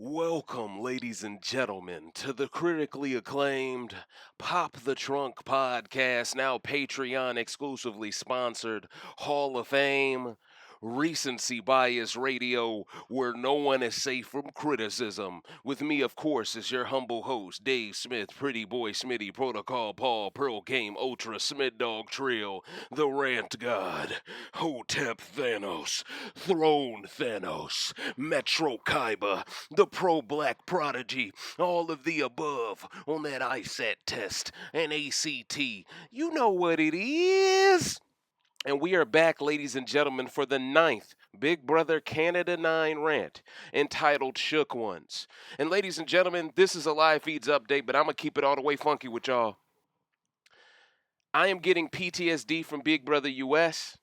Welcome, ladies and gentlemen, to the critically acclaimed Pop the Trunk podcast, now Patreon exclusively sponsored Hall of Fame, Recency Bias Radio, where no one is safe from criticism. With me, of course, is your humble host, Dave Smith, Pretty Boy Smitty, Protocol Paul, Pearl Game Ultra, Smith Dog Trail, The Rant God, Hotep Thanos, Throne Thanos, Metro Kaiba, the pro-black prodigy, all of the above on that ISAT test and ACT. You know what it is. And we are back, ladies and gentlemen, for the ninth Big Brother Canada 9 rant entitled Shook Ones. And ladies and gentlemen, this is a live feeds update, but I'm going to keep it all the way funky with y'all. I am getting PTSD from Big Brother US.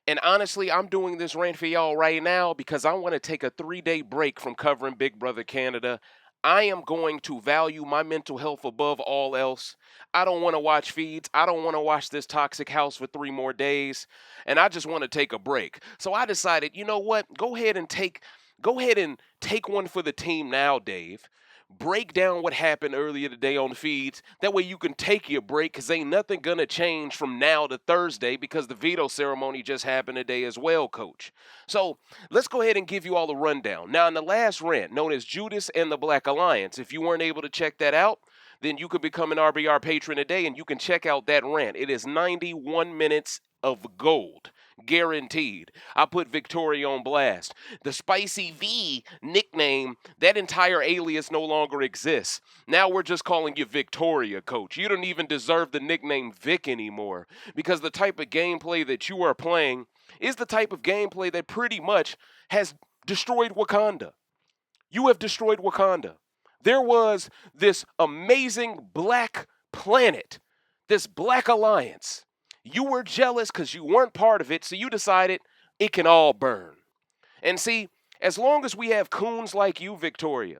And honestly, I'm doing this rant for y'all right now because I want to take a 3-day break from covering Big Brother Canada. I am going to value my mental health above all else. I don't want to watch feeds. I don't want to watch this toxic house for 3 more days. And I just want to take a break. So I decided, you know what? Go ahead and take one for the team now, Dave. Break down what happened earlier today on the feeds. That way you can take your break because ain't nothing going to change from now to Thursday because the veto ceremony just happened today as well, Coach. So let's go ahead and give you all a rundown. Now, in the last rant, known as Judas and the Black Alliance, if you weren't able to check that out, then you could become an RBR patron today and you can check out that rant. It is 91 minutes of gold. Guaranteed. I put Victoria on blast. The Spicy V nickname, that entire alias no longer exists. Now we're just calling you Victoria, Coach. You don't even deserve the nickname Vic anymore because the type of gameplay that you are playing is the type of gameplay that pretty much has destroyed Wakanda. You have destroyed Wakanda. There was this amazing black planet, this black alliance. You were jealous because you weren't part of it, so you decided it can all burn. And see, as long as we have coons like you, Victoria,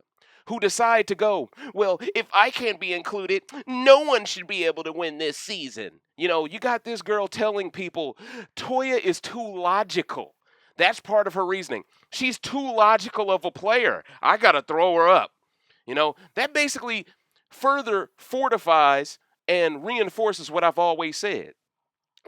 who decide to go, well, if I can't be included, no one should be able to win this season. You know, you got this girl telling people Toya is too logical. That's part of her reasoning. She's too logical of a player. I got to throw her up. You know, that basically further fortifies and reinforces what I've always said.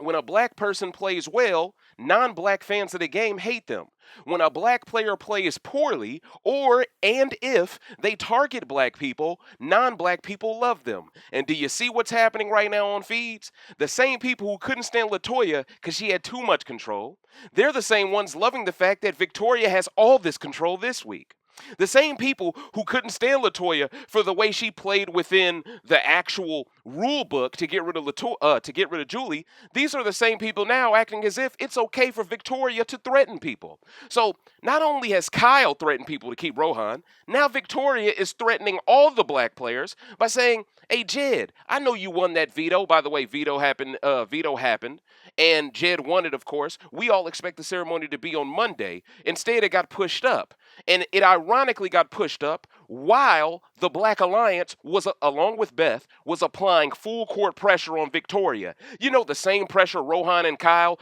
When a black person plays well, non-black fans of the game hate them. When a black player plays poorly, and if they target black people, non-black people love them. And do you see what's happening right now on feeds? The same people who couldn't stand Latoya because she had too much control, they're the same ones loving the fact that Victoria has all this control this week. The same people who couldn't stand Latoya for the way she played within the actual rule book to get rid of Julie, these are the same people now acting as if it's okay for Victoria to threaten people. So not only has Kyle threatened people to keep Rohan, now Victoria is threatening all the black players by saying, "Hey Jed, I know you won that veto. By the way, veto happened, and Jed won it, of course. We all expect the ceremony to be on Monday. Instead, it got pushed up. And it ironically got pushed up while the Black Alliance was, along with Beth, was applying full court pressure on Victoria. You know, the same pressure Rohan and Kyle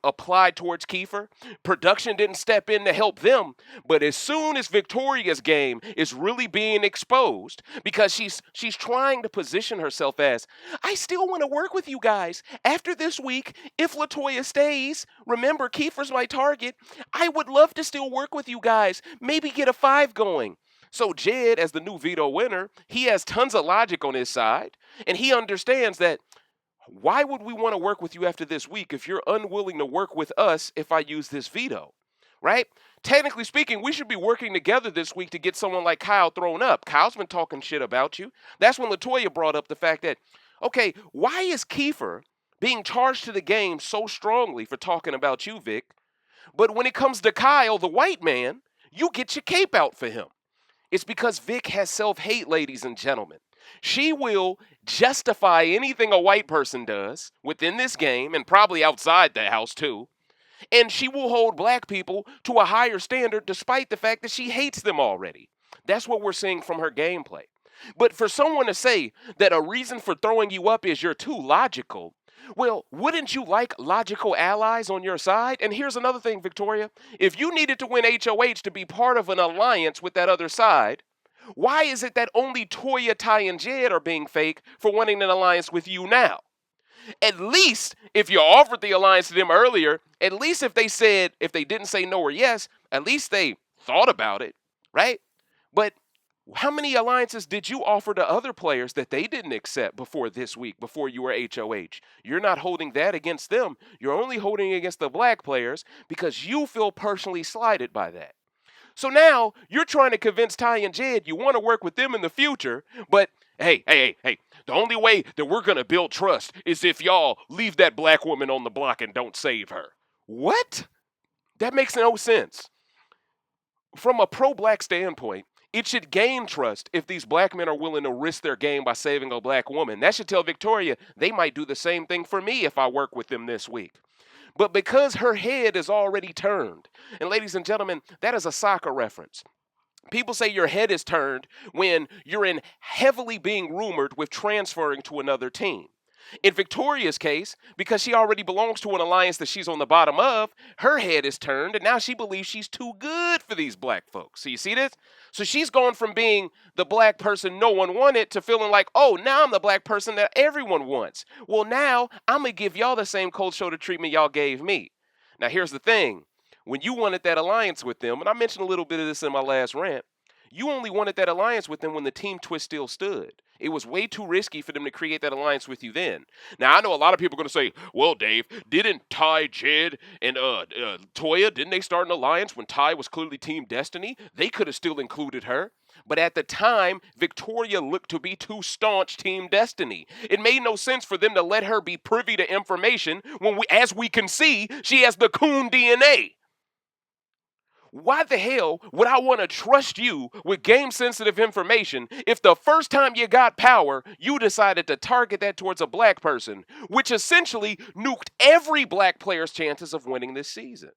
applied towards Kiefer. Production didn't step in to help them. But as soon as Victoria's game is really being exposed, because she's trying to position herself as, I still want to work with you guys. After this week, if Latoya stays, remember Kiefer's my target. I would love to still work with you guys. Maybe get a 5 going. So Jed, as the new veto winner, he has tons of logic on his side, and he understands that why would we want to work with you after this week if you're unwilling to work with us if I use this veto, right? Technically speaking, we should be working together this week to get someone like Kyle thrown up. Kyle's been talking shit about you. That's when Latoya brought up the fact that, okay, why is Kiefer being charged to the game so strongly for talking about you, Vic? But when it comes to Kyle, the white man, you get your cape out for him. It's because Vic has self-hate, ladies and gentlemen. She will justify anything a white person does within this game and probably outside the house too. And she will hold black people to a higher standard despite the fact that she hates them already. That's what we're seeing from her gameplay. But for someone to say that a reason for throwing you up is you're too logical, Well, wouldn't you like logical allies on your side? And here's another thing, Victoria. If you needed to win HOH to be part of an alliance with that other side, why is it that only Toya, Ty, and Jed are being fake for wanting an alliance with you now? At least if you offered the alliance to them earlier, at least if they didn't say no or yes, at least they thought about it, right? But how many alliances did you offer to other players that they didn't accept before this week, before you were HOH? You're not holding that against them. You're only holding it against the black players because you feel personally slighted by that. So now you're trying to convince Ty and Jed you want to work with them in the future, but hey, the only way that we're going to build trust is if y'all leave that black woman on the block and don't save her. What? That makes no sense. From a pro-black standpoint, it should gain trust if these black men are willing to risk their game by saving a black woman. That should tell Victoria they might do the same thing for me if I work with them this week. But because her head is already turned, and ladies and gentlemen, that is a soccer reference. People say your head is turned when you're in heavily being rumored with transferring to another team. In Victoria's case, because she already belongs to an alliance that she's on the bottom of, her head is turned and now she believes she's too good for these black folks. So you see this? So she's gone from being the black person no one wanted to feeling like, oh, now I'm the black person that everyone wants. Well, now I'm going to give y'all the same cold shoulder treatment y'all gave me. Now, here's the thing. When you wanted that alliance with them, and I mentioned a little bit of this in my last rant, you only wanted that alliance with them when the team twist still stood. It was way too risky for them to create that alliance with you then. Now, I know a lot of people are going to say, well, Dave, didn't Ty, Jed, and Toya, didn't they start an alliance when Ty was clearly Team Destiny? They could have still included her. But at the time, Victoria looked to be too staunch Team Destiny. It made no sense for them to let her be privy to information when, as we can see, she has the coon DNA. Why the hell would I want to trust you with game-sensitive information if the first time you got power, you decided to target that towards a black person, which essentially nuked every black player's chances of winning this season?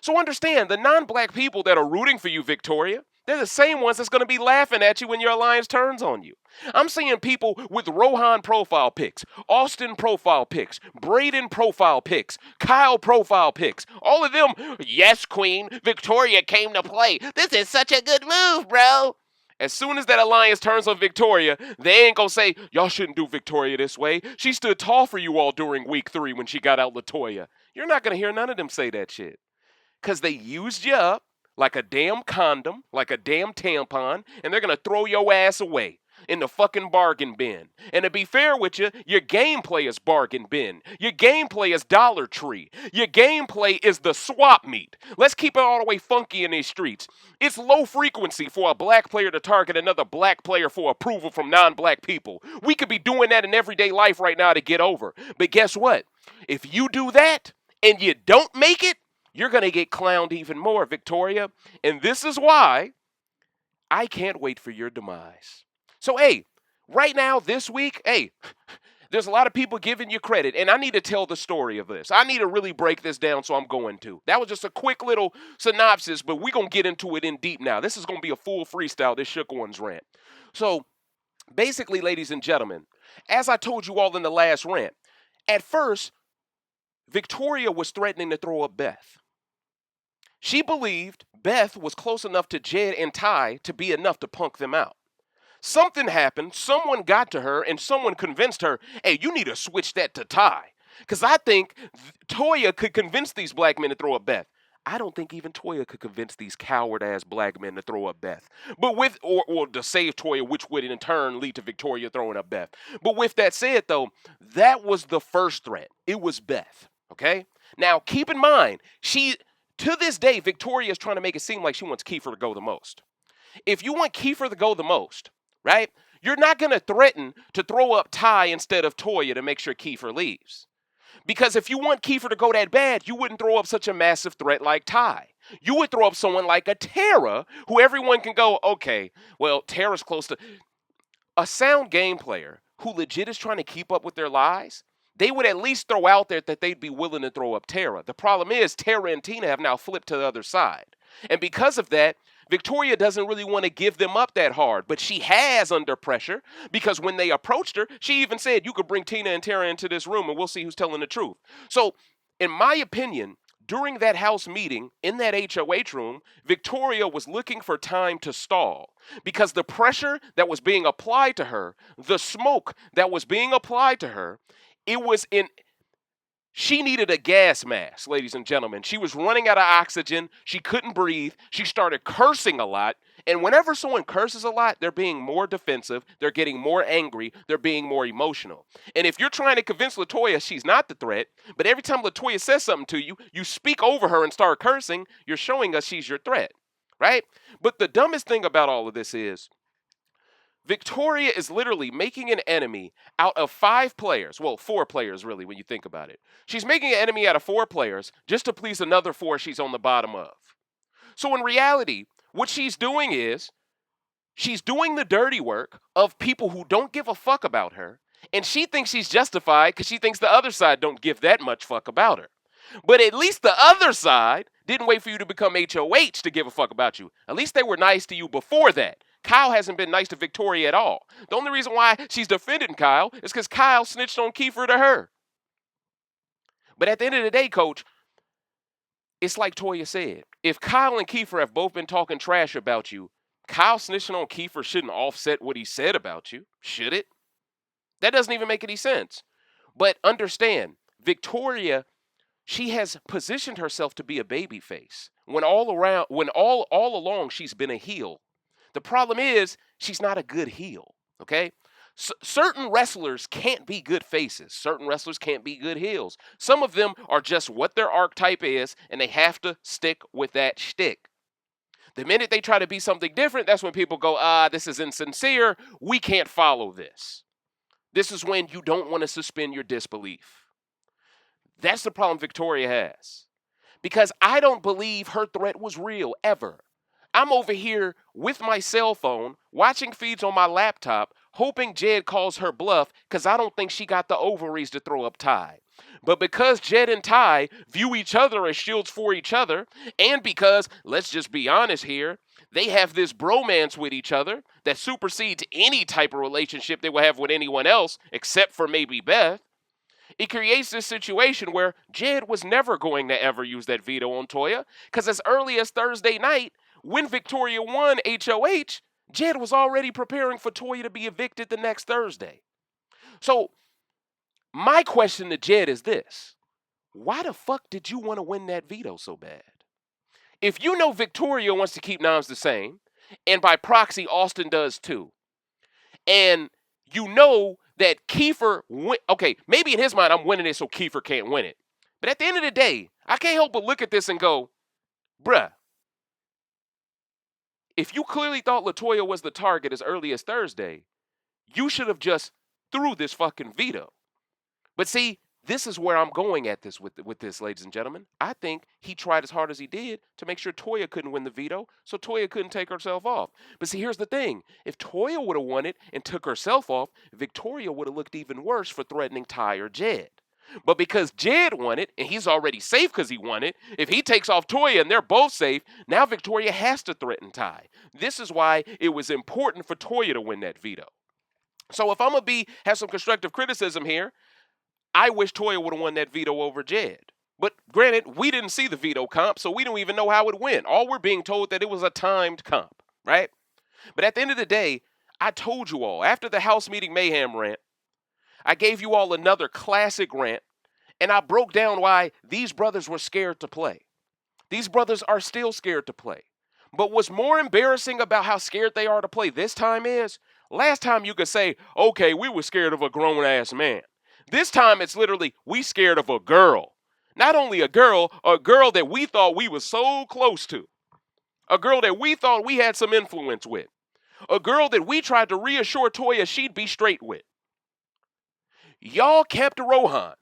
So understand, the non-black people that are rooting for you, Victoria, they're the same ones that's going to be laughing at you when your alliance turns on you. I'm seeing people with Rohan profile pics, Austin profile pics, Breydon profile pics, Kyle profile pics. All of them, yes, queen, Victoria came to play. This is such a good move, bro. As soon as that alliance turns on Victoria, they ain't gonna say, y'all shouldn't do Victoria this way. She stood tall for you all during week 3 when she got out Latoya. You're not gonna hear none of them say that shit. Because they used you up like a damn condom, like a damn tampon, and they're going to throw your ass away in the fucking bargain bin. And to be fair with you, your gameplay is bargain bin. Your gameplay is Dollar Tree. Your gameplay is the swap meet. Let's keep it all the way funky in these streets. It's low frequency for a black player to target another black player for approval from non-black people. We could be doing that in everyday life right now to get over. But guess what? If you do that and you don't make it, you're going to get clowned even more, Victoria. And this is why I can't wait for your demise. So, hey, right now, this week, hey, there's a lot of people giving you credit. And I need to tell the story of this. I need to really break this down, so I'm going to. That was just a quick little synopsis, but we're going to get into it in deep now. This is going to be a full freestyle, this Shook Ones rant. So, basically, ladies and gentlemen, as I told you all in the last rant, at first, Victoria was threatening to throw up Beth. She believed Beth was close enough to Jed and Ty to be enough to punk them out. Something happened, someone got to her, and someone convinced her, hey, you need to switch that to Ty. Because I think Toya could convince these black men to throw up Beth. I don't think even Toya could convince these coward-ass black men to throw up Beth. But or to save Toya, which would in turn lead to Victoria throwing up Beth. But with that said, though, that was the first threat. It was Beth, okay? Now, keep in mind, to this day, Victoria is trying to make it seem like she wants Kiefer to go the most. If you want Kiefer to go the most, right, you're not going to threaten to throw up Ty instead of Toya to make sure Kiefer leaves. Because if you want Kiefer to go that bad, you wouldn't throw up such a massive threat like Ty. You would throw up someone like a Tera, who everyone can go, okay, well, Tera's close to... A sound game player who legit is trying to keep up with their lies, they would at least throw out there that they'd be willing to throw up Tera. The problem is Tera and Tina have now flipped to the other side. And because of that, Victoria doesn't really want to give them up that hard, but she has under pressure because when they approached her, she even said, you could bring Tina and Tera into this room and we'll see who's telling the truth. So, in my opinion, during that house meeting in that HOH room, Victoria was looking for time to stall because the pressure that was being applied to her, the smoke that was being applied to her, it was in. She needed a gas mask, ladies and gentlemen. She was running out of oxygen. She couldn't breathe. She started cursing a lot. And whenever someone curses a lot, they're being more defensive. They're getting more angry. They're being more emotional. And if you're trying to convince Latoya she's not the threat, but every time Latoya says something to you, you speak over her and start cursing, you're showing us she's your threat, right? But the dumbest thing about all of this is Victoria is literally making an enemy out of 5 players. Well, 4 players, really, when you think about it. She's making an enemy out of 4 players just to please another 4 she's on the bottom of. So in reality, what she's doing is she's doing the dirty work of people who don't give a fuck about her, and she thinks she's justified because she thinks the other side don't give that much fuck about her. But at least the other side didn't wait for you to become HOH to give a fuck about you. At least they were nice to you before that. Kyle hasn't been nice to Victoria at all. The only reason why she's defending Kyle is because Kyle snitched on Kiefer to her. But at the end of the day, Coach, it's like Toya said. If Kyle and Kiefer have both been talking trash about you, Kyle snitching on Kiefer shouldn't offset what he said about you, should it? That doesn't even make any sense. But understand, Victoria, she has positioned herself to be a baby face when all along she's been a heel. The problem is she's not a good heel, okay? Certain wrestlers can't be good faces. Certain wrestlers can't be good heels. Some of them are just what their archetype is, and they have to stick with that shtick. The minute they try to be something different, that's when people go, this is insincere. We can't follow this. This is when you don't want to suspend your disbelief. That's the problem Victoria has. Because I don't believe her threat was real, ever. I'm over here with my cell phone, watching feeds on my laptop, hoping Jed calls her bluff because I don't think she got the ovaries to throw up Ty. But because Jed and Ty view each other as shields for each other, and because, let's just be honest here, they have this bromance with each other that supersedes any type of relationship they would have with anyone else, except for maybe Beth, it creates this situation where Jed was never going to ever use that veto on Toya, because as early as Thursday night, when Victoria won HOH, Jed was already preparing for Toya to be evicted the next Thursday. So, my question to Jed is this. Why the fuck did you want to win that veto so bad? If you know Victoria wants to keep noms the same, and by proxy, Austin does too, and you know that Kiefer, okay, maybe in his mind, I'm winning it so Kiefer can't win it. But at the end of the day, I can't help but look at this and go, bruh, if you clearly thought Latoya was the target as early as Thursday, you should have just threw this fucking veto. But see, this is where I'm going at this with this, ladies and gentlemen. I think he tried as hard as he did to make sure Toya couldn't win the veto, so Toya couldn't take herself off. But see, here's the thing. If Toya would have won it and took herself off, Victoria would have looked even worse for threatening Ty or Jed. But because Jed won it, and he's already safe because he won it, if he takes off Toya and they're both safe, now Victoria has to threaten Ty. This is why it was important for Toya to win that veto. So if I'm going to have some constructive criticism here, I wish Toya would have won that veto over Jed. But granted, we didn't see the veto comp, so we don't even know how it went. All we're being told that it was a timed comp, right? But at the end of the day, I told you all, after the House Meeting Mayhem rant, I gave you all another classic rant, and I broke down why these brothers were scared to play. These brothers are still scared to play. But what's more embarrassing about how scared they are to play this time is, last time you could say, okay, we were scared of a grown-ass man. This time it's literally, we scared of a girl. Not only a girl that we thought we were so close to. A girl that we thought we had some influence with. A girl that we tried to reassure Toya she'd be straight with. Y'all kept Rohan,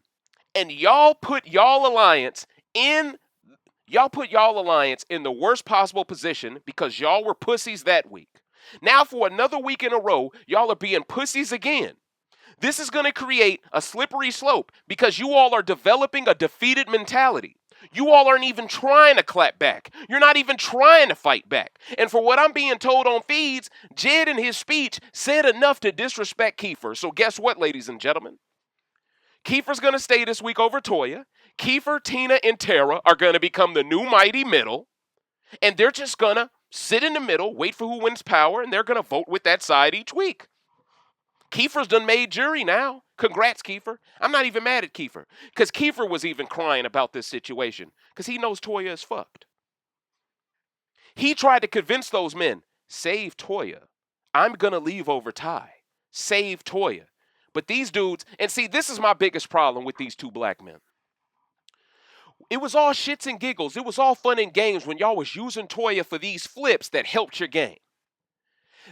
and y'all put y'all alliance in the worst possible position because y'all were pussies that week. Now for another week in a row, y'all are being pussies again. This is going to create a slippery slope because you all are developing a defeated mentality. You all aren't even trying to clap back. You're not even trying to fight back. And for what I'm being told on feeds, Jed in his speech said enough to disrespect Kiefer. So guess what, ladies and gentlemen? Kiefer's going to stay this week over Toya. Kiefer, Tina, and Tera are going to become the new mighty middle. And they're just going to sit in the middle, wait for who wins power, and they're going to vote with that side each week. Kiefer's done made jury now. Congrats, Kiefer. I'm not even mad at Kiefer, because Kiefer was even crying about this situation, because he knows Toya is fucked. He tried to convince those men, save Toya. I'm going to leave over Ty. Save Toya. But these dudes, and see, this is my biggest problem with these two black men. It was all shits and giggles. It was all fun and games when y'all was using Toya for these flips that helped your game.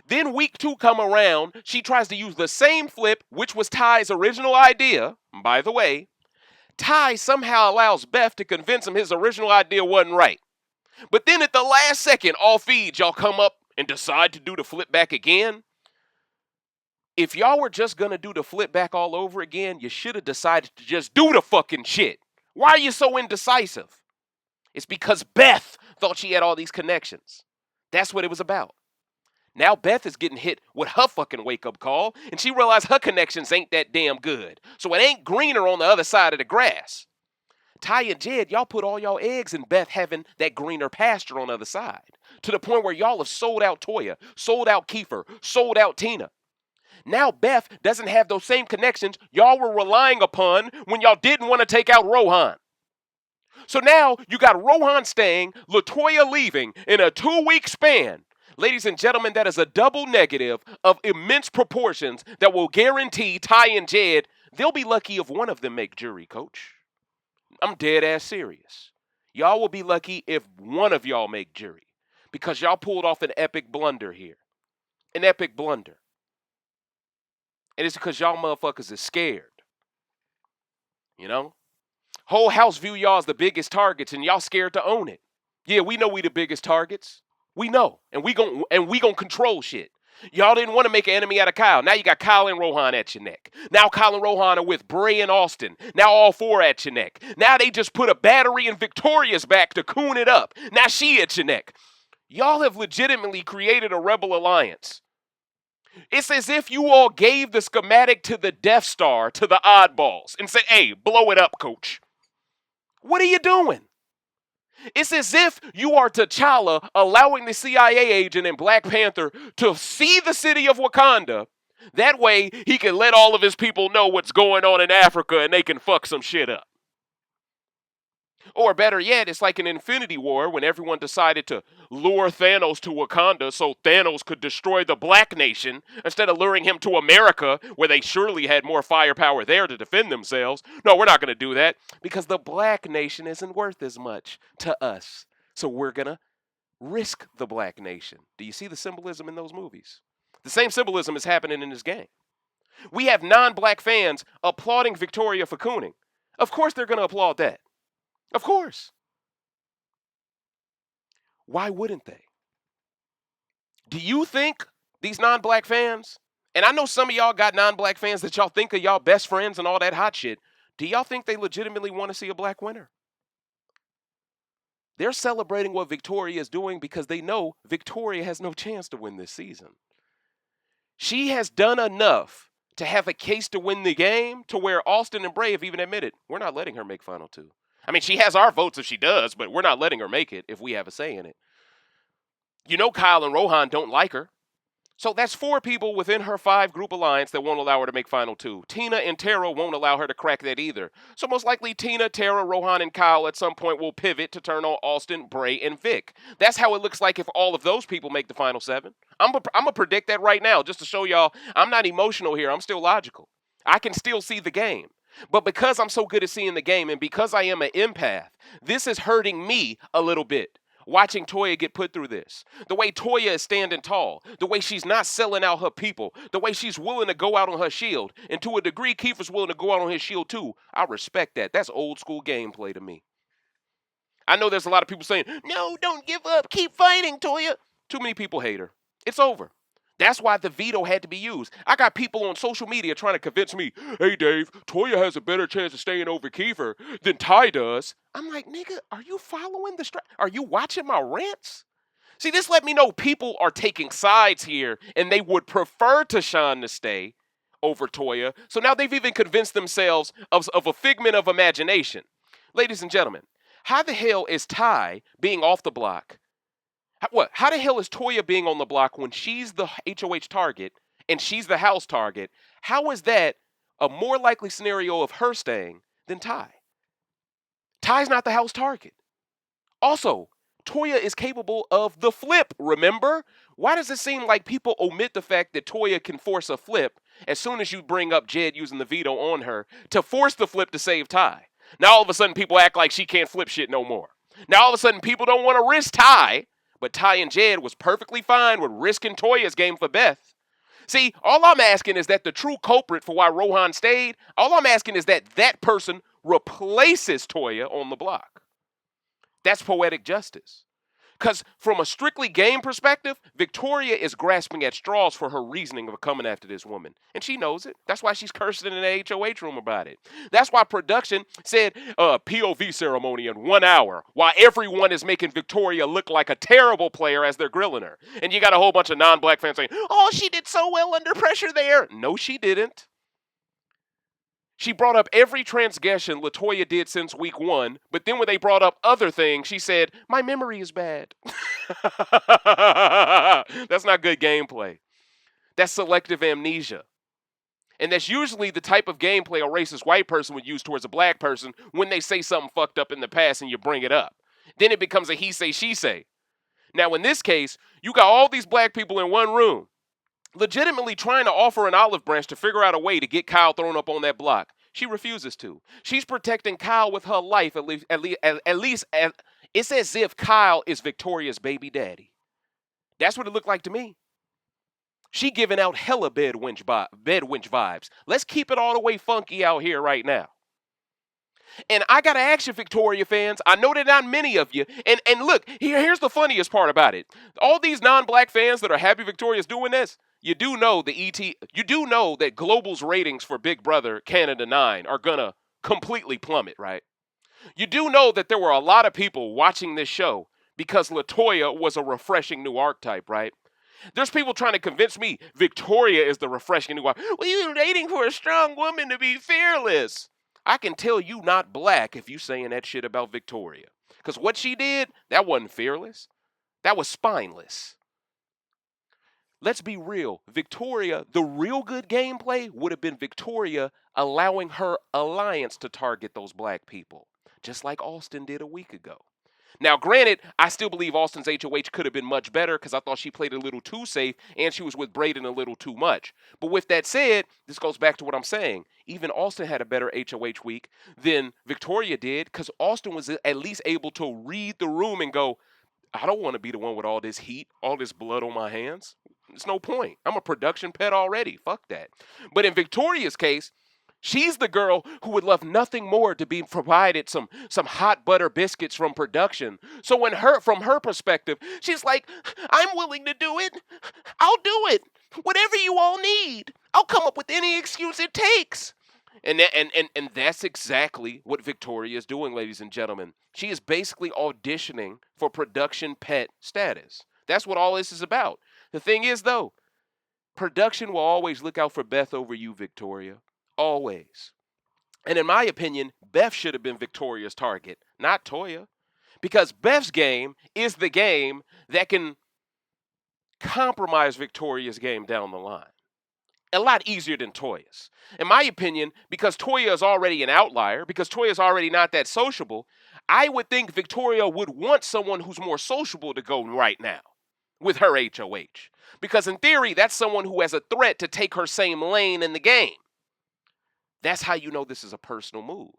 Then week 2 come around, she tries to use the same flip, which was Ty's original idea. By the way, Ty somehow allows Beth to convince him his original idea wasn't right. But then at the last second, all feeds, y'all come up and decide to do the flip back again. If y'all were just going to do the flip back all over again, you should have decided to just do the fucking shit. Why are you so indecisive? It's because Beth thought she had all these connections. That's what it was about. Now Beth is getting hit with her fucking wake-up call, and she realized her connections ain't that damn good. So it ain't greener on the other side of the grass. Ty and Jed, y'all put all y'all eggs in Beth having that greener pasture on the other side. To the point where y'all have sold out Toya, sold out Kiefer, sold out Tina. Now Beth doesn't have those same connections y'all were relying upon when y'all didn't want to take out Rohan. So now you got Rohan staying, Latoya leaving in a 2-week span. Ladies and gentlemen, that is a double negative of immense proportions that will guarantee Ty and Jed, they'll be lucky if one of them make jury, coach. I'm dead ass serious. Y'all will be lucky if one of y'all make jury, because y'all pulled off an epic blunder here. An epic blunder. And it's because y'all motherfuckers is scared. You know? Whole house view y'all as the biggest targets, and y'all scared to own it. Yeah, we know we the biggest targets. We know, and we gon' control shit. Y'all didn't want to make an enemy out of Kyle. Now you got Kyle and Rohan at your neck. Now Kyle and Rohan are with Bray and Austin. Now all 4 at your neck. Now they just put a battery in Victoria's back to coon it up. Now she at your neck. Y'all have legitimately created a rebel alliance. It's as if you all gave the schematic to the Death Star, to the oddballs, and said, hey, blow it up, coach. What are you doing? It's as if you are T'Challa allowing the CIA agent in Black Panther to see the city of Wakanda. That way, he can let all of his people know what's going on in Africa and they can fuck some shit up. Or better yet, it's like an Infinity War when everyone decided to lure Thanos to Wakanda so Thanos could destroy the Black Nation instead of luring him to America, where they surely had more firepower there to defend themselves. No, we're not going to do that because the Black Nation isn't worth as much to us. So we're going to risk the Black Nation. Do you see the symbolism in those movies? The same symbolism is happening in this game. We have non-Black fans applauding Victoria for cooning. Of course they're going to applaud that. Of course. Why wouldn't they? Do you think these non-Black fans, and I know some of y'all got non-Black fans that y'all think are y'all best friends and all that hot shit, do y'all think they legitimately want to see a Black winner? They're celebrating what Victoria is doing because they know Victoria has no chance to win this season. She has done enough to have a case to win the game to where Austin and Bray have even admitted, we're not letting her make Final 2. I mean, she has our votes if she does, but we're not letting her make it if we have a say in it. You know Kyle and Rohan don't like her. So that's 4 people within her 5-group alliance that won't allow her to make Final 2. Tina and Tera won't allow her to crack that either. So most likely Tina, Tera, Rohan, and Kyle at some point will pivot to turn on Austin, Bray, and Vic. That's how it looks like if all of those people make the Final 7. I'm going to predict that right now just to show y'all I'm not emotional here. I'm still logical. I can still see the game. But because I'm so good at seeing the game and because I am an empath, this is hurting me a little bit. Watching Toya get put through this. The way Toya is standing tall. The way she's not selling out her people. The way she's willing to go out on her shield. And to a degree, Kiefer's willing to go out on his shield too. I respect that. That's old school gameplay to me. I know there's a lot of people saying, no, don't give up. Keep fighting, Toya. Too many people hate her. It's over. That's why the veto had to be used. I got people on social media trying to convince me, hey, Dave, Toya has a better chance of staying over Kiefer than Ty does. I'm like, nigga, are you following the Are you watching my rants? See, this let me know people are taking sides here, and they would prefer Tychon to stay over Toya. So now they've even convinced themselves of a figment of imagination. Ladies and gentlemen, how the hell is Ty being off the block? How the hell is Toya being on the block when she's the HOH target and she's the house target? How is that a more likely scenario of her staying than Ty? Ty's not the house target. Also, Toya is capable of the flip, remember? Why does it seem like people omit the fact that Toya can force a flip as soon as you bring up Jed using the veto on her to force the flip to save Ty? Now all of a sudden people act like she can't flip shit no more. Now all of a sudden people don't want to risk Ty, but Ty and Jed was perfectly fine with risking Toya's game for Beth. See, all I'm asking is that the true culprit for why Rohan stayed, all I'm asking is that that person replaces Toya on the block. That's poetic justice. Because from a strictly game perspective, Victoria is grasping at straws for her reasoning of coming after this woman. And she knows it. That's why she's cursing in the HOH room about it. That's why production said POV ceremony in 1 hour, while everyone is making Victoria look like a terrible player as they're grilling her. And you got a whole bunch of non-black fans saying, oh, she did so well under pressure there. No, she didn't. She brought up every transgression Latoya did since week 1, but then when they brought up other things, she said, my memory is bad. That's not good gameplay. That's selective amnesia. And that's usually the type of gameplay a racist white person would use towards a black person when they say something fucked up in the past and you bring it up. Then it becomes a he say, she say. Now, in this case, you got all these black people in one room, legitimately trying to offer an olive branch to figure out a way to get Kyle thrown up on that block. She refuses to. She's protecting Kyle with her life, at least it's as if Kyle is Victoria's baby daddy. That's what it looked like to me. She giving out hella bed wench vibes. Let's keep it all the way funky out here right now. And I got to ask you, Victoria fans, I know that not many of you, and look, here's the funniest part about it. All these non-black fans that are happy Victoria's doing this, you do know that Global's ratings for Big Brother Canada 9 are gonna completely plummet, right? You do know that there were a lot of people watching this show because Latoya was a refreshing new archetype, right? There's people trying to convince me Victoria is the refreshing new archetype. Well, you're waiting for a strong woman to be fearless. I can tell you not black if you saying that shit about Victoria. Because what she did, that wasn't fearless. That was spineless. Let's be real. Victoria, the real good gameplay would have been Victoria allowing her alliance to target those black people, just like Austin did a week ago. Now, granted, I still believe Austin's HOH could have been much better because I thought she played a little too safe and she was with Breydon a little too much. But with that said, this goes back to what I'm saying. Even Austin had a better HOH week than Victoria did because Austin was at least able to read the room and go, I don't want to be the one with all this heat, all this blood on my hands. There's no point. I'm a production pet already. Fuck that. But in Victoria's case, she's the girl who would love nothing more to be provided some hot butter biscuits from production. So from her perspective, she's like, I'm willing to do it. I'll do it. Whatever you all need. I'll come up with any excuse it takes. And that's exactly what Victoria is doing, ladies and gentlemen. She is basically auditioning for production pet status. That's what all this is about. The thing is, though, production will always look out for Beth over you, Victoria. Always. And in my opinion, Beth should have been Victoria's target, not Toya. Because Beth's game is the game that can compromise Victoria's game down the line. A lot easier than Toya's. In my opinion, because Toya is already an outlier, because Toya is already not that sociable, I would think Victoria would want someone who's more sociable to go right now with her HOH. Because in theory, that's someone who has a threat to take her same lane in the game. That's how you know this is a personal move.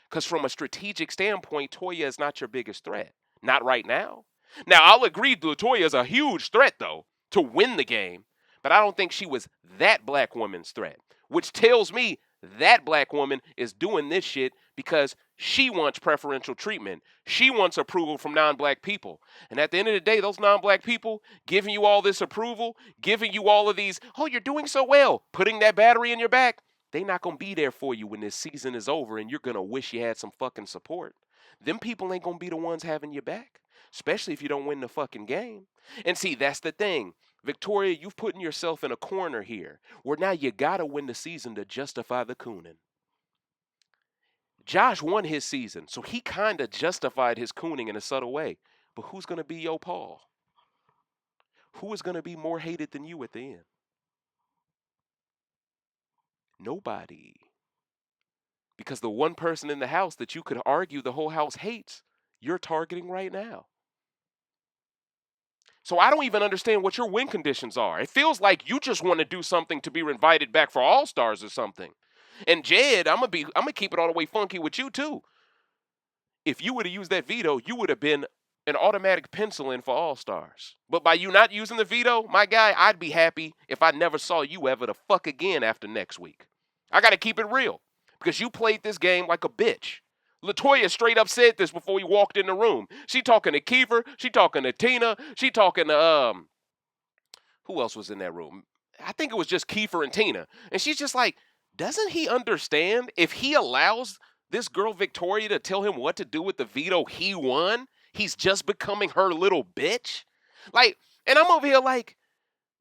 Because from a strategic standpoint, Toya is not your biggest threat. Not right now. Now, I'll agree Latoya is a huge threat, though, to win the game. But I don't think she was that black woman's threat. Which tells me that black woman is doing this shit because She wants preferential treatment. She wants approval from non-black people. And at the end of the day, those non-black people giving you all this approval, giving you all of these, oh, you're doing so well, putting that battery in your back, they not going to be there for you when this season is over and you're going to wish you had some fucking support. Them people ain't going to be the ones having your back, especially if you don't win the fucking game. And see, that's the thing. Victoria, you've put yourself in a corner here where now you got to win the season to justify the cooning. Josh won his season, so he kind of justified his cooning in a subtle way. But who's going to be your Paul? Who is going to be more hated than you at the end? Nobody. Because the one person in the house that you could argue the whole house hates, you're targeting right now. So I don't even understand what your win conditions are. It feels like you just want to do something to be invited back for All-Stars or something. And Jed, I'm gonna keep it all the way funky with you too. If you would have used that veto, you would have been an automatic pencil in for All-Stars. But by you not using the veto, my guy, I'd be happy if I never saw you ever the fuck again after next week. I gotta keep it real. Because you played this game like a bitch. Latoya straight up said this before we walked in the room. She talking to Kiefer, she talking to Tina, she talking to who else was in that room? I think it was just Kiefer and Tina. And she's just like, doesn't he understand if he allows this girl Victoria to tell him what to do with the veto he won, he's just becoming her little bitch? Like, and I'm over here like,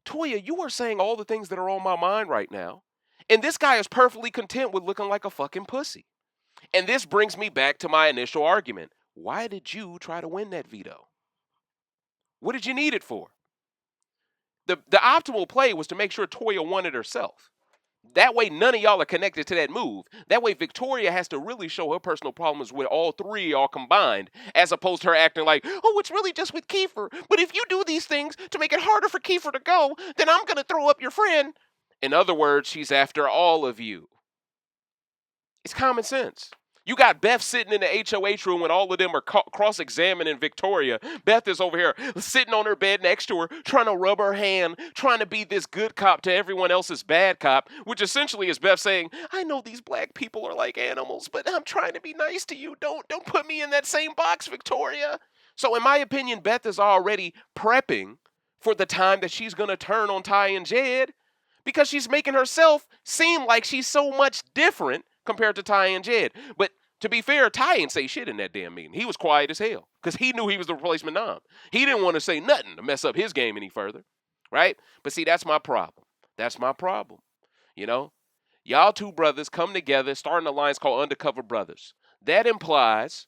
Toya, you are saying all the things that are on my mind right now. And this guy is perfectly content with looking like a fucking pussy. And this brings me back to my initial argument. Why did you try to win that veto? What did you need it for? The optimal play was to make sure Toya won it herself. That way, none of y'all are connected to that move. That way, Victoria has to really show her personal problems with all three all combined, as opposed to her acting like, oh, it's really just with Kiefer. But if you do these things to make it harder for Kiefer to go, then I'm going to throw up your friend. In other words, she's after all of you. It's common sense. You got Beth sitting in the HOH room when all of them are cross-examining Victoria. Beth is over here sitting on her bed next to her, trying to rub her hand, trying to be this good cop to everyone else's bad cop, which essentially is Beth saying, I know these black people are like animals, but I'm trying to be nice to you. Don't put me in that same box, Victoria. So in my opinion, Beth is already prepping for the time that she's going to turn on Ty and Jed because she's making herself seem like she's so much different compared to Ty and Jed. But to be fair, Ty ain't say shit in that damn meeting. He was quiet as hell because he knew he was the replacement nom. He didn't want to say nothing to mess up his game any further, right? But see, that's my problem. That's my problem. You know, y'all two brothers come together, starting an alliance called Undercover Brothers. That implies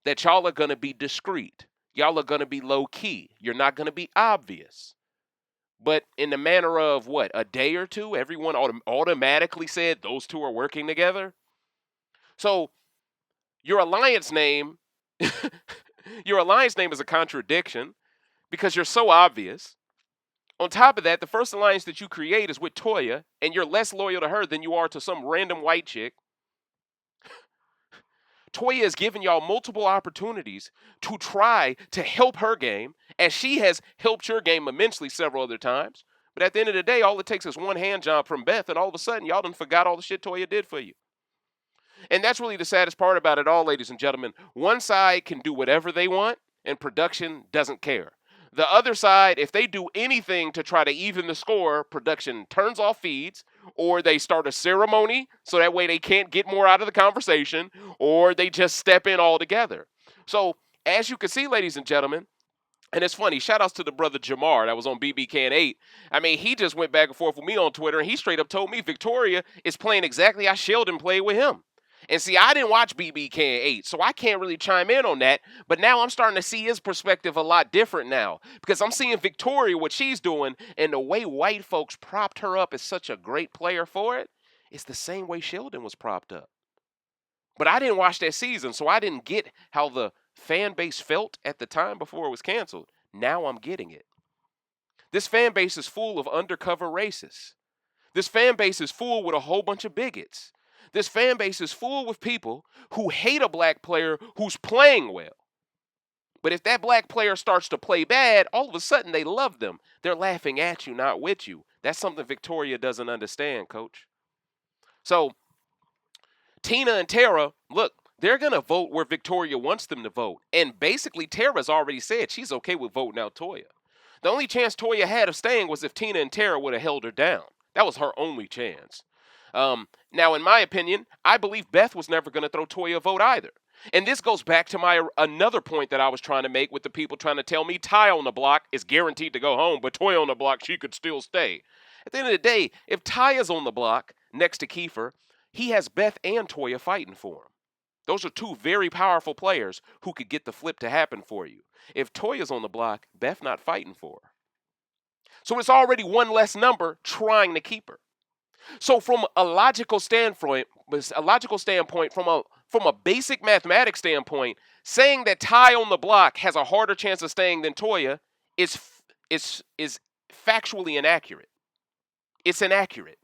that y'all are going to be discreet. Y'all are going to be low-key. You're not going to be obvious. But in the manner of, what, a day or two, everyone automatically said those two are working together? So your alliance name is a contradiction because you're so obvious. On top of that, the first alliance that you create is with Toya, and you're less loyal to her than you are to some random white chick. Toya has given y'all multiple opportunities to try to help her game, as she has helped your game immensely several other times. But at the end of the day, all it takes is one hand job from Beth, and all of a sudden, y'all done forgot all the shit Toya did for you. And that's really the saddest part about it all, ladies and gentlemen. One side can do whatever they want, and production doesn't care. The other side, if they do anything to try to even the score, production turns off feeds, or they start a ceremony so that way they can't get more out of the conversation, or they just step in altogether. So, as you can see, ladies and gentlemen, and it's funny, shout outs to the brother Jamar that was on BBCAN9. I mean, he just went back and forth with me on Twitter, and he straight up told me Victoria is playing exactly how Sheldon played with him. And see, I didn't watch BBCAN9, so I can't really chime in on that. But now I'm starting to see his perspective a lot different now. Because I'm seeing Victoria, what she's doing, and the way white folks propped her up as such a great player for it, it's the same way Sheldon was propped up. But I didn't watch that season, so I didn't get how the fan base felt at the time before it was canceled. Now I'm getting it. This fan base is full of undercover racists. This fan base is full with a whole bunch of bigots. This fan base is full with people who hate a black player who's playing well. But if that black player starts to play bad, all of a sudden they love them. They're laughing at you, not with you. That's something Victoria doesn't understand, coach. So, Tina and Tera, look, They're going to vote where Victoria wants them to vote. And basically, Tera's already said she's okay with voting out Toya. The only chance Toya had of staying was if Tina and Tera would have held her down. That was her only chance. Now, in my opinion, I believe Beth was never going to throw Toya a vote either. And this goes back to my another point that I was trying to make with the people trying to tell me Ty on the block is guaranteed to go home, but Toya on the block, she could still stay. At the end of the day, if Ty is on the block next to Kiefer, he has Beth and Toya fighting for him. Those are two very powerful players who could get the flip to happen for you. If Toya's on the block, Beth not fighting for her. So it's already one less number trying to keep her. So from a logical standpoint, from a basic mathematics standpoint, saying that Ty on the block has a harder chance of staying than Toya is factually inaccurate. It's inaccurate.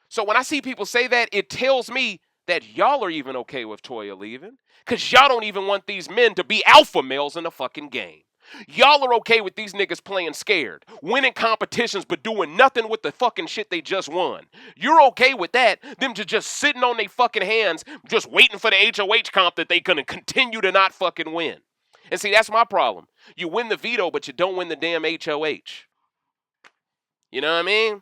So when I see people say that, it tells me that y'all are even okay with Toya leaving, because y'all don't even want these men to be alpha males in the fucking game. Y'all are okay with these niggas playing scared, winning competitions but doing nothing with the fucking shit they just won. You're okay with that, them just sitting on their fucking hands, just waiting for the HOH comp that they gonna continue to not fucking win. And see, that's my problem. You win the veto, but you don't win the damn HOH. You know what I mean?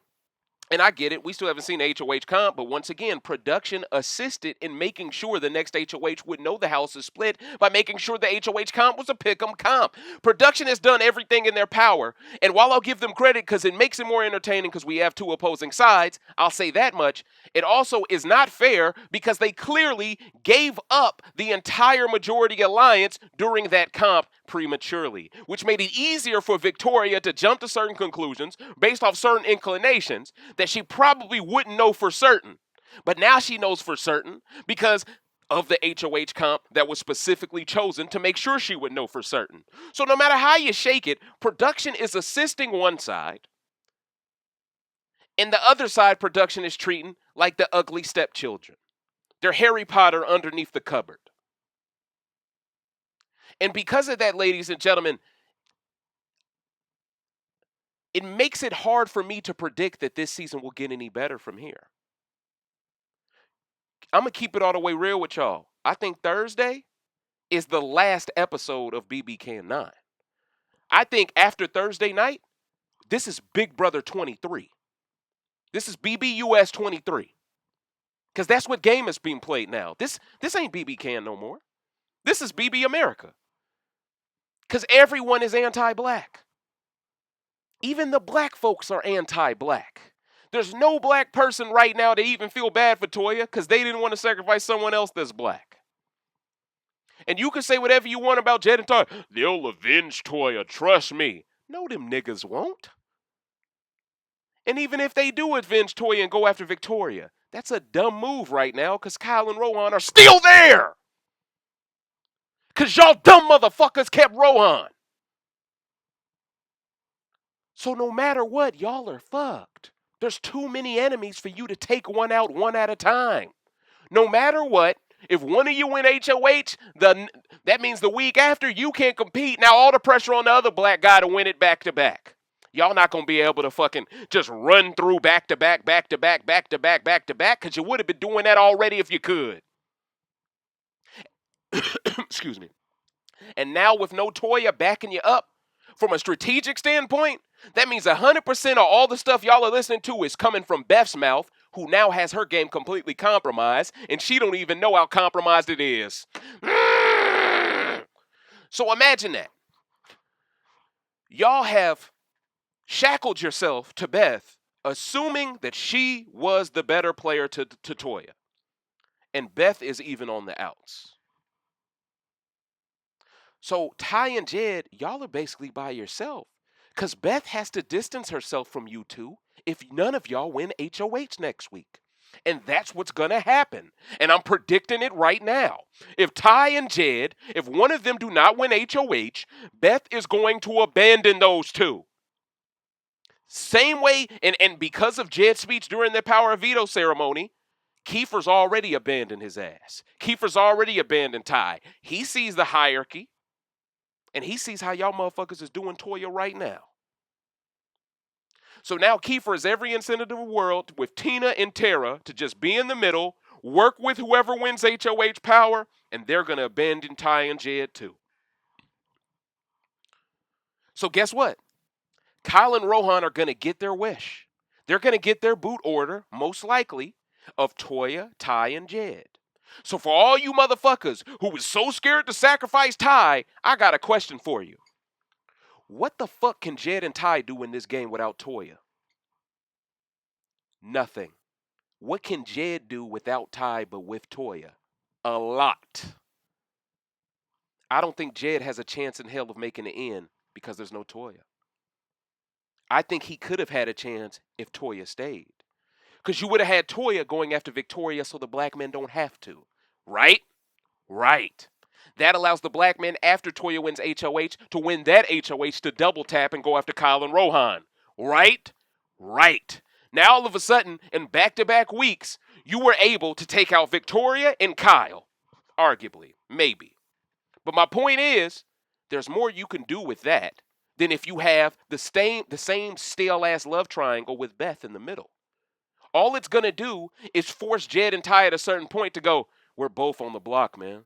And I get it. We still haven't seen the HOH comp, but once again, production assisted in making sure the next HOH would know the house is split by making sure the HOH comp was a pick'em comp. Production has done everything in their power, and while I'll give them credit because it makes it more entertaining because we have two opposing sides, I'll say that much, it also is not fair because they clearly gave up the entire majority alliance during that comp prematurely, which made it easier for Victoria to jump to certain conclusions based off certain inclinations that she probably wouldn't know for certain. But now she knows for certain because of the HOH comp that was specifically chosen to make sure she would know for certain. So no matter how you shake it, production is assisting one side, and the other side production is treating like the ugly stepchildren. They're Harry Potter underneath the cupboard. And because of that, ladies and gentlemen, it makes it hard for me to predict that this season will get any better from here. I'm going to keep it all the way real with y'all. I think Thursday is the last episode of BBCAN9. I think after Thursday night, this is Big Brother 23. This is BBUS 23. Because that's what game is being played now. This ain't BBCAN no more. This is BB America. Because everyone is anti-black. Even the black folks are anti-black. There's no black person right now that even feel bad for Toya because they didn't want to sacrifice someone else that's black. And you can say whatever you want about Jed and Toya. They'll avenge Toya, trust me. No, them niggas won't. And even if they do avenge Toya and go after Victoria, that's a dumb move right now because Kyle and Rohan are still there. Because y'all dumb motherfuckers kept Rohan. So no matter what, y'all are fucked. There's too many enemies for you to take one out one at a time. No matter what, if one of you win HOH, that means the week after you can't compete. Now all the pressure on the other black guy to win it back to back. Y'all not going to be able to fucking just run through back to back, back to back, back to back, back to back, because you would have been doing that already if you could. Excuse me. And now with no Toya backing you up, from a strategic standpoint, that means 100% of all the stuff y'all are listening to is coming from Beth's mouth, who now has her game completely compromised, and she don't even know how compromised it is. So imagine that. Y'all have shackled yourself to Beth, assuming that she was the better player to Toya. And Beth is even on the outs. So Ty and Jed, y'all are basically by yourself. Because Beth has to distance herself from you two if none of y'all win HOH next week. And that's what's going to happen. And I'm predicting it right now. If Ty and Jed, if one of them do not win HOH, Beth is going to abandon those two. Same way, and because of Jed's speech during the Power of Veto ceremony, Kiefer's already abandoned his ass. Kiefer's already abandoned Ty. He sees the hierarchy. And he sees how y'all motherfuckers is doing Toya right now. So now Kiefer has every incentive in the world with Tina and Tera to just be in the middle, work with whoever wins HOH power, and they're going to abandon Ty and Jed too. So guess what? Kyle and Rohan are going to get their wish. They're going to get their boot order, most likely, of Toya, Ty, and Jed. So for all you motherfuckers who was so scared to sacrifice Ty, I got a question for you. What the fuck can Jed and Ty do in this game without Toya? Nothing. What can Jed do without Ty but with Toya? A lot. I don't think Jed has a chance in hell of making it in because there's no Toya. I think he could have had a chance if Toya stayed. Because you would have had Toya going after Victoria so the black men don't have to. Right? Right. That allows the black men after Toya wins HOH to win that HOH to double tap and go after Kyle and Rohan. Right? Right. Now all of a sudden, in back-to-back weeks, you were able to take out Victoria and Kyle. Arguably. Maybe. But my point is, there's more you can do with that than if you have the same stale-ass love triangle with Beth in the middle. All it's going to do is force Jed and Ty at a certain point to go, we're both on the block, man.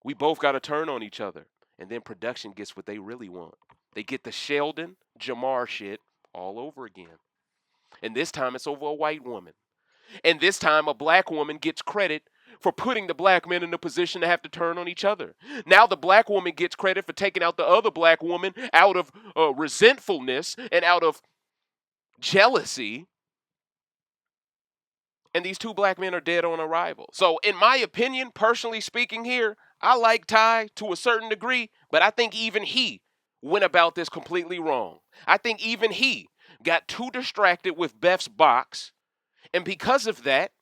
We both got to turn on each other. And then production gets what they really want. They get the Sheldon, Jamar shit all over again. And this time it's over a white woman. And this time a black woman gets credit for putting the black men in a position to have to turn on each other. Now the black woman gets credit for taking out the other black woman out of resentfulness and out of jealousy. And these two black men are dead on arrival. So in my opinion, personally speaking here, I like Ty to a certain degree, but I think even he went about this completely wrong. I think even he got too distracted with Beth's box, and because of that,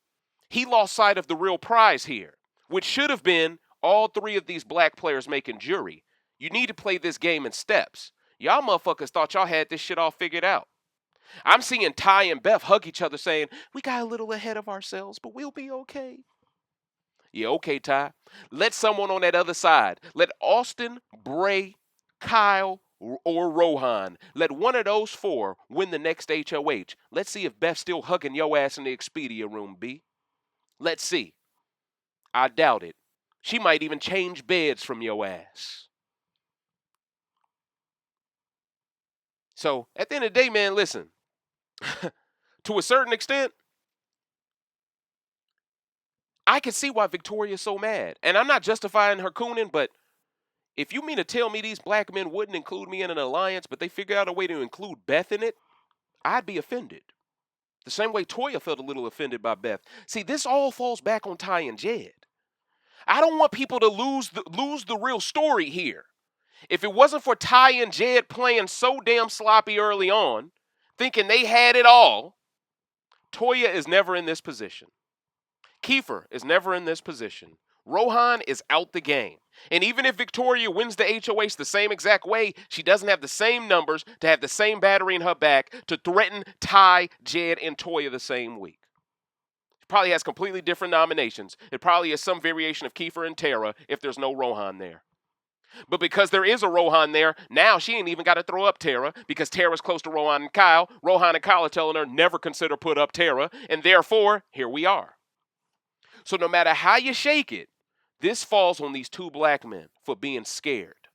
he lost sight of the real prize here, which should have been all three of these black players making jury. You need to play this game in steps. Y'all motherfuckers thought y'all had this shit all figured out. I'm seeing Ty and Beth hug each other saying, we got a little ahead of ourselves, but we'll be okay. Yeah, okay, Ty. Let someone on that other side, let Austin, Bray, Kyle, or Rohan, let one of those four win the next HOH. Let's see if Beth's still hugging your ass in the Expedia room, B. Let's see. I doubt it. She might even change beds from your ass. So, at the end of the day, man, listen. To a certain extent, I can see why Victoria's so mad. And I'm not justifying her cooning, but if you mean to tell me these black men wouldn't include me in an alliance, but they figured out a way to include Beth in it, I'd be offended. The same way Toya felt a little offended by Beth. See, this all falls back on Ty and Jed. I don't want people to lose the real story here. If it wasn't for Ty and Jed playing so damn sloppy early on, thinking they had it all, Toya is never in this position. Kiefer is never in this position. Rohan is out the game. And even if Victoria wins the HOH the same exact way, she doesn't have the same numbers to have the same battery in her back to threaten Ty, Jed, and Toya the same week. She probably has completely different nominations. It probably is some variation of Kiefer and Tera if there's no Rohan there. But because there is a Rohan there, now she ain't even got to throw up Tera because Tera's close to Rohan and Kyle. Rohan and Kyle are telling her never consider put up Tera, and therefore, here we are. So no matter how you shake it, this falls on these two black men for being scared.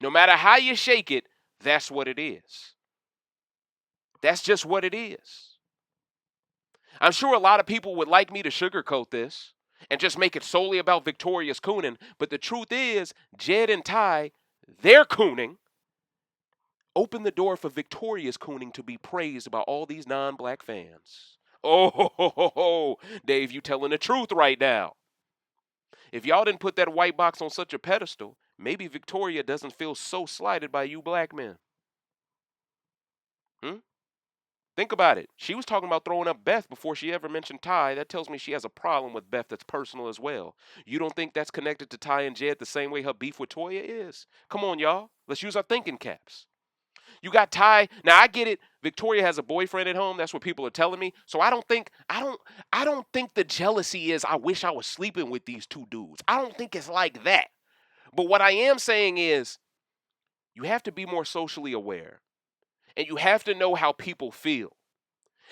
No matter how you shake it, that's what it is. That's just what it is. I'm sure a lot of people would like me to sugarcoat this and just make it solely about Victoria's cooning, but the truth is, Jed and Ty, their cooning, opened the door for Victoria's cooning to be praised by all these non-black fans. Oh, Dave, you telling the truth right now. If y'all didn't put that white box on such a pedestal, maybe Victoria doesn't feel so slighted by you black men. Think about it. She was talking about throwing up Beth before she ever mentioned Ty. That tells me she has a problem with Beth that's personal as well. You don't think that's connected to Ty and Jed the same way her beef with Toya is? Come on, y'all. Let's use our thinking caps. You got Ty. Now I get it. Victoria has a boyfriend at home. That's what people are telling me. So I don't think the jealousy is I wish I was sleeping with these two dudes. I don't think it's like that. But what I am saying is you have to be more socially aware. And you have to know how people feel.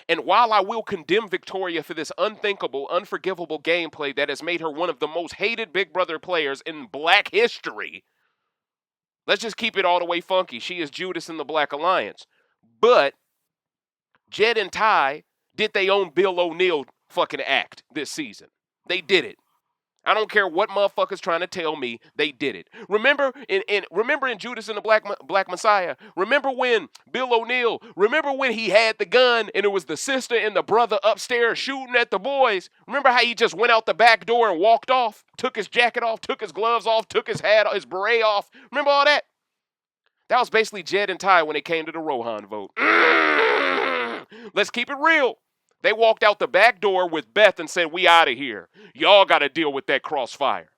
And while I will condemn Victoria for this unthinkable, unforgivable gameplay that has made her one of the most hated Big Brother players in Black history, let's just keep it all the way funky. She is Judas in the Black Alliance. But Jed and Ty did their own Bill O'Neill fucking act this season. They did it. I don't care what motherfuckers trying to tell me, they did it. Remember in Judas and the Black Messiah, remember when Bill O'Neill, remember when he had the gun and it was the sister and the brother upstairs shooting at the boys? Remember how he just went out the back door and walked off, took his jacket off, took his gloves off, took his hat, his beret off? Remember all that? That was basically Jed and Ty when it came to the Rohan vote. Let's keep it real. They walked out the back door with Beth and said, we out of here. Y'all got to deal with that crossfire.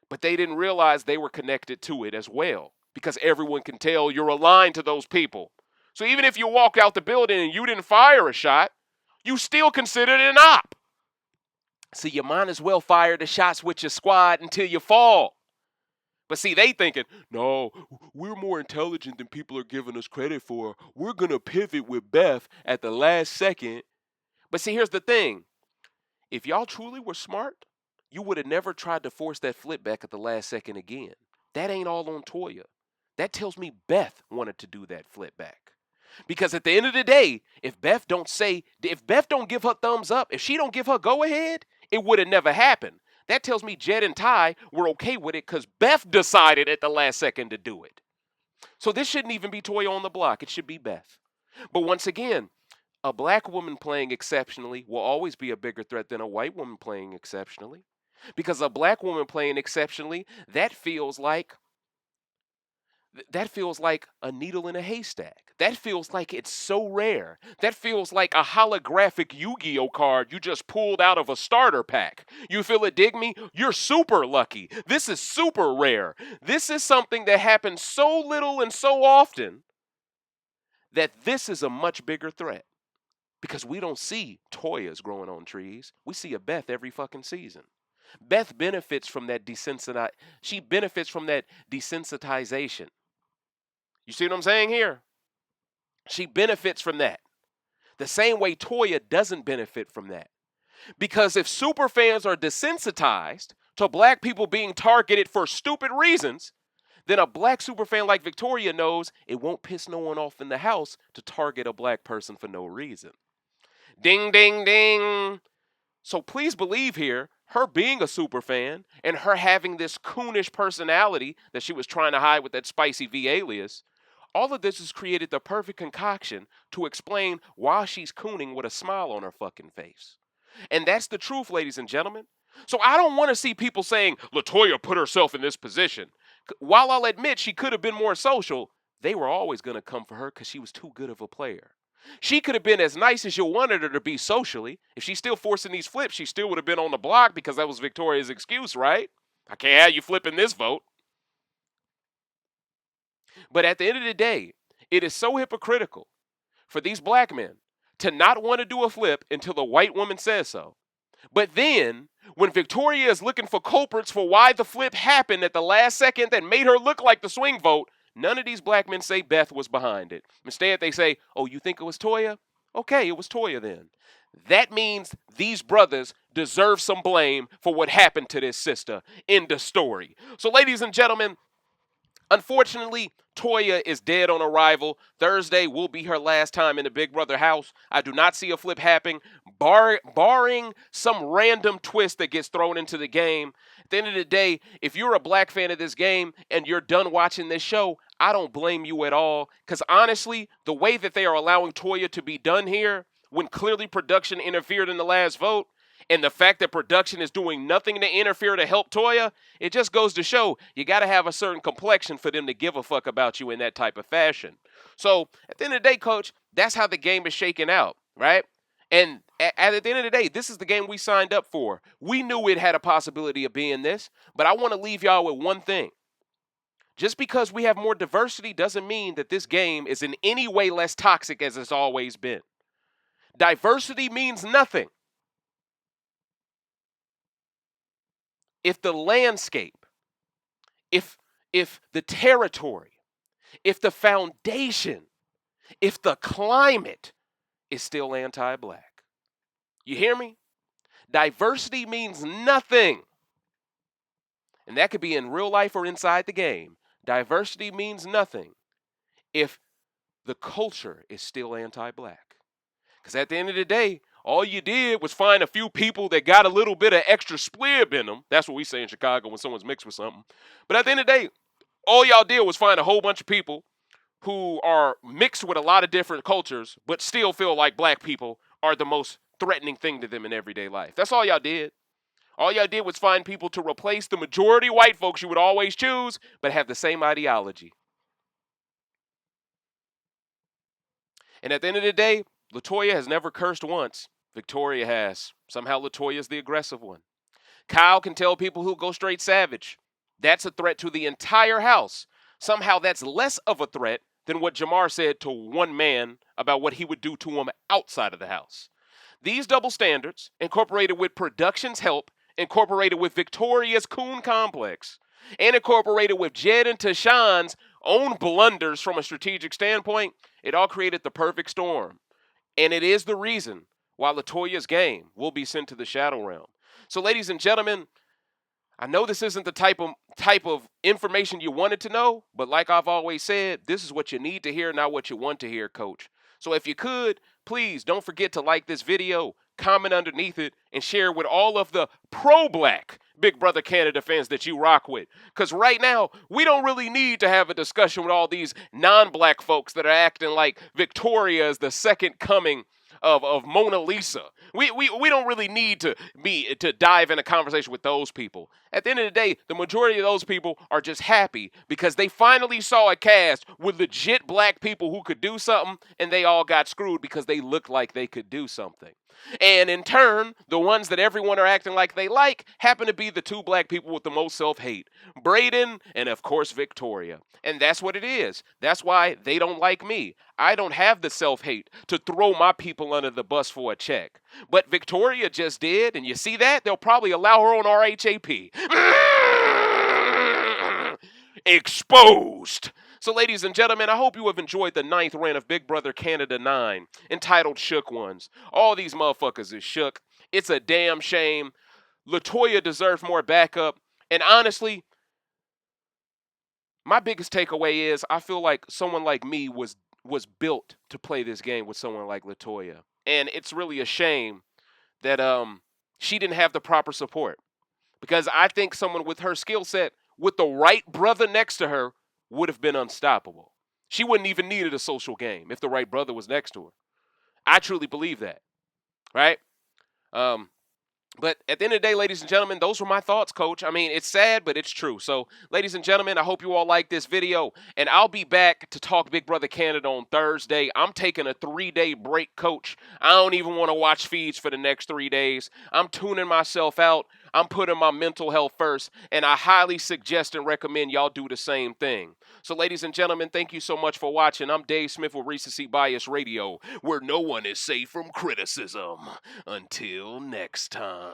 But they didn't realize they were connected to it as well, because everyone can tell you're aligned to those people. So even if you walked out the building and you didn't fire a shot, you still considered it an op. So you might as well fire the shots with your squad until you fall. But see, they thinking, no, we're more intelligent than people are giving us credit for. We're going to pivot with Beth at the last second. But see, here's the thing. If y'all truly were smart, you would have never tried to force that flip back at the last second again. That ain't all on Toya. That tells me Beth wanted to do that flip back. Because at the end of the day, if Beth don't give her thumbs up, if she don't give her go ahead, it would have never happened. That tells me Jed and Ty were okay with it because Beth decided at the last second to do it. So this shouldn't even be Toya on the block. It should be Beth. But once again, a black woman playing exceptionally will always be a bigger threat than a white woman playing exceptionally. Because a black woman playing exceptionally, that feels like a needle in a haystack. That feels like it's so rare. That feels like a holographic Yu-Gi-Oh card you just pulled out of a starter pack. You feel it, dig me? You're super lucky. This is super rare. This is something that happens so little and so often that this is a much bigger threat. Because we don't see Toyas growing on trees. We see a Beth every fucking season. Beth benefits from that desensitization. You see what I'm saying here? She benefits from that. The same way Toya doesn't benefit from that. Because if super fans are desensitized to black people being targeted for stupid reasons, then a black super fan like Victoria knows it won't piss no one off in the house to target a black person for no reason. Ding, ding, ding. So please believe here, her being a super fan and her having this coonish personality that she was trying to hide with that spicy V alias, all of this has created the perfect concoction to explain why she's cooning with a smile on her fucking face. And that's the truth, ladies and gentlemen. So I don't want to see people saying, Latoya put herself in this position. While I'll admit she could have been more social, they were always going to come for her because she was too good of a player. She could have been as nice as you wanted her to be socially. If she's still forcing these flips, she still would have been on the block because that was Victoria's excuse, right? I can't have you flipping this vote. But at the end of the day, it is so hypocritical for these black men to not want to do a flip until the white woman says so. But then, when Victoria is looking for culprits for why the flip happened at the last second that made her look like the swing vote, none of these black men say Beth was behind it. Instead, they say, oh, you think it was Toya? Okay, it was Toya then. That means these brothers deserve some blame for what happened to this sister. End of story. So, ladies and gentlemen, unfortunately, Toya is dead on arrival. Thursday will be her last time in the Big Brother house. I do not see a flip happening, barring some random twist that gets thrown into the game. At the end of the day, if you're a black fan of this game and you're done watching this show, I don't blame you at all. Because honestly, the way that they are allowing Toya to be done here, when clearly production interfered in the last vote, and the fact that production is doing nothing to interfere to help Toya, it just goes to show you got to have a certain complexion for them to give a fuck about you in that type of fashion. So at the end of the day, coach, that's how the game is shaking out, right? And at the end of the day, this is the game we signed up for. We knew it had a possibility of being this, but I want to leave y'all with one thing. Just because we have more diversity doesn't mean that this game is in any way less toxic as it's always been. Diversity means nothing if the landscape, if the territory, if the foundation, if the climate is still anti-black. You hear me? Diversity means nothing. And that could be in real life or inside the game. Diversity means nothing if the culture is still anti-black. Because at the end of the day, all you did was find a few people that got a little bit of extra splib in them. That's what we say in Chicago when someone's mixed with something. But at the end of the day, all y'all did was find a whole bunch of people who are mixed with a lot of different cultures, but still feel like black people are the most threatening thing to them in everyday life. That's all y'all did. All y'all did was find people to replace the majority white folks you would always choose, but have the same ideology. And at the end of the day, Latoya has never cursed once. Victoria has. Somehow Latoya's the aggressive one. Kyle can tell people who go straight savage. That's a threat to the entire house. Somehow that's less of a threat than what Jamar said to one man about what he would do to him outside of the house. These double standards, incorporated with production's help, incorporated with Victoria's coon complex, and incorporated with Jed and Tychon's own blunders from a strategic standpoint, it all created the perfect storm. And it is the reason why Latoya's game will be sent to the Shadow Realm. So, ladies and gentlemen, I know this isn't the type of information you wanted to know, but like I've always said, this is what you need to hear, not what you want to hear, Coach. So if you could, please don't forget to like this video, comment underneath it, and share with all of the pro-black Big Brother Canada fans that you rock with. Because right now, we don't really need to have a discussion with all these non-black folks that are acting like Victoria is the second coming of Mona Lisa. We don't really need to dive in a conversation with those people. At the end of the day, the majority of those people are just happy because they finally saw a cast with legit black people who could do something, and they all got screwed because they looked like they could do something. And in turn, the ones that everyone are acting like they like happen to be the two black people with the most self-hate. Breydon and, of course, Victoria. And that's what it is. That's why they don't like me. I don't have the self-hate to throw my people under the bus for a check. But Victoria just did, and you see that? They'll probably allow her on RHAP. Exposed. So, ladies and gentlemen, I hope you have enjoyed the 9th rant of Big Brother Canada 9, entitled Shook Ones. All these motherfuckers is shook. It's a damn shame. Latoya deserves more backup. And honestly, my biggest takeaway is I feel like someone like me was built to play this game with someone like Latoya. And it's really a shame that she didn't have the proper support. Because I think someone with her skill set, with the right brother next to her, would have been unstoppable. She wouldn't even needed a social game if the right brother was next to her. I truly believe that, right? But at the end of the day, ladies and gentlemen, those were my thoughts, Coach. I mean, it's sad, but it's true. So, ladies and gentlemen, I hope you all like this video. And I'll be back to talk Big Brother Canada on Thursday. I'm taking a 3-day break, Coach. I don't even want to watch feeds for the next 3 days. I'm tuning myself out. I'm putting my mental health first. And I highly suggest and recommend y'all do the same thing. So, ladies and gentlemen, thank you so much for watching. I'm Dave Smith with Recency Bias Radio, where no one is safe from criticism. Until next time.